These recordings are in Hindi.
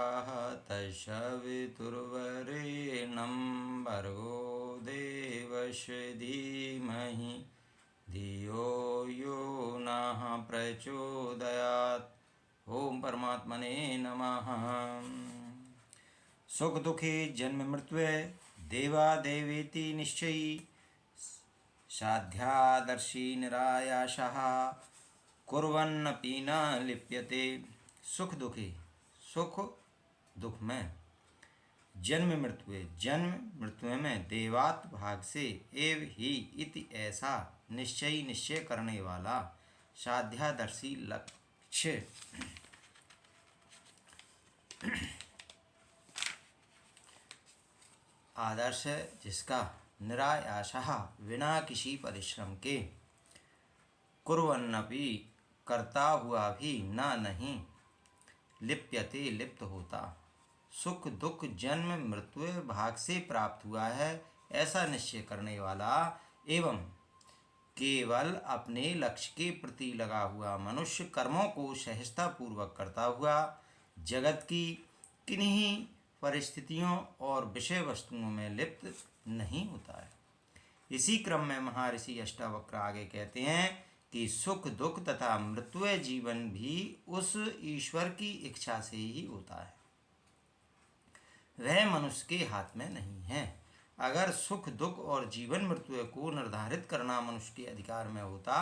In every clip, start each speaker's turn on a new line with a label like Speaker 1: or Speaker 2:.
Speaker 1: तमसाः तस्य वितुर्वरेण्यं भर्गो देवस्य धीमहि धियो यो नः प्रचोदयात्। ओम परमात्मने नमः। सुख दुखे जन्म मृत्यु देवा देवेति निश्चयी साध्यादर्शी निरायासः कुर्वन्नपि न लिप्यते। सुख दुखी, सुख दुख में, जन्म मृत्यु में देवात भाग से एव ही इति ऐसा निश्चय करने वाला साध्यादर्शी लक्ष्य आदर्श जिसका निरायासः बिना किसी परिश्रम के कुर्वन्नपि करता हुआ भी नहीं लिप्यते लिप्त होता। सुख दुख जन्म मृत्यु भाग से प्राप्त हुआ है ऐसा निश्चय करने वाला एवं केवल अपने लक्ष्य के प्रति लगा हुआ मनुष्य कर्मों को सहजता पूर्वक करता हुआ जगत की किन्हीं परिस्थितियों और विषय वस्तुओं में लिप्त नहीं होता है। इसी क्रम में महर्षि अष्टावक्र आगे कहते हैं कि सुख दुख तथा मृत्यु जीवन भी उस ईश्वर की इच्छा से ही होता है, वह मनुष्य के हाथ में नहीं है। अगर सुख दुख और जीवन मृत्यु को निर्धारित करना मनुष्य के अधिकार में होता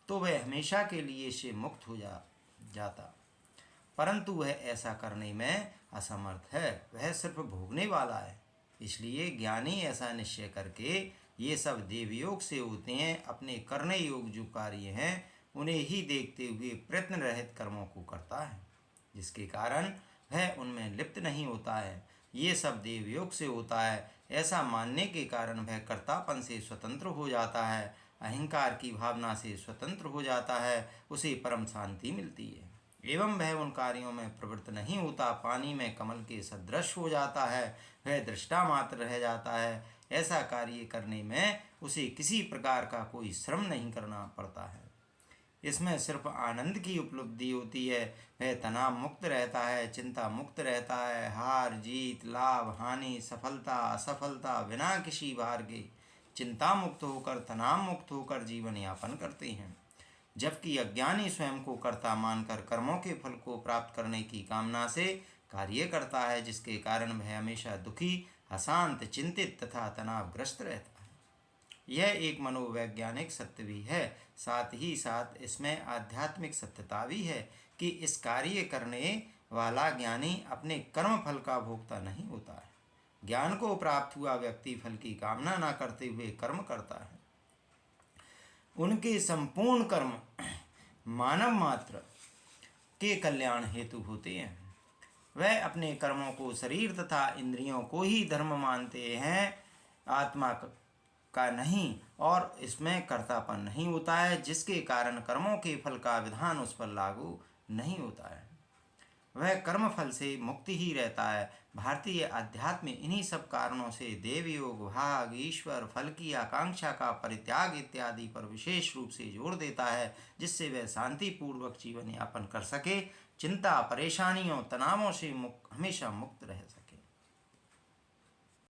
Speaker 1: तो वह हमेशा के लिए से मुक्त हो जाता, परंतु वह ऐसा करने में असमर्थ है, वह सिर्फ भोगने वाला है। इसलिए ज्ञानी ऐसा निश्चय करके ये सब देवयोग से होते हैं, अपने करने योग जो कार्य हैं उन्हें ही देखते हुए प्रयत्न रहित कर्मों को करता है, जिसके कारण वह उनमें लिप्त नहीं होता है। ये सब देवयोग से होता है ऐसा मानने के कारण वह कर्तापन से स्वतंत्र हो जाता है, अहंकार की भावना से स्वतंत्र हो जाता है, उसे परम शांति मिलती है एवं वह उन कार्यों में प्रवृत्त नहीं होता, पानी में कमल के सदृश हो जाता है, वह दृष्टा मात्र रह जाता है। ऐसा कार्य करने में उसे किसी प्रकार का कोई श्रम नहीं करना पड़ता है, इसमें सिर्फ आनंद की उपलब्धि होती है। वह तनाव मुक्त रहता है, चिंता मुक्त रहता है, हार जीत लाभ हानि सफलता असफलता बिना किसी भार के चिंता मुक्त होकर तनाव मुक्त होकर जीवन यापन करते हैं। जबकि अज्ञानी स्वयं को कर्ता मानकर कर्मों के फल को प्राप्त करने की कामना से कार्य करता है, जिसके कारण वह हमेशा दुखी अशांत चिंतित तथा तनावग्रस्त रहता है। यह एक मनोवैज्ञानिक सत्य भी है, साथ ही साथ इसमें आध्यात्मिक सत्यता भी है कि इस कार्य करने वाला ज्ञानी अपने कर्म फल का भोक्ता नहीं होता है। ज्ञान को प्राप्त हुआ व्यक्ति फल की कामना न करते हुए कर्म करता है। उनके संपूर्ण कर्म मानव मात्र के कल्याण हेतु होते हैं। वह अपने कर्मों को शरीर तथा इंद्रियों को ही धर्म मानते हैं, आत्मा का नहीं, और इसमें कर्तापन नहीं होता है, जिसके कारण कर्मों के फल का विधान उस पर लागू नहीं होता है। वह कर्म फल से मुक्त ही रहता है। भारतीय अध्यात्म इन्हीं सब कारणों से देवयोग भाग ईश्वर फल की आकांक्षा का परित्याग इत्यादि पर विशेष रूप से जोर देता है, जिससे वह शांतिपूर्वक जीवन यापन कर सके, चिंता परेशानियों तनावों से हमेशा मुक्त रह सके।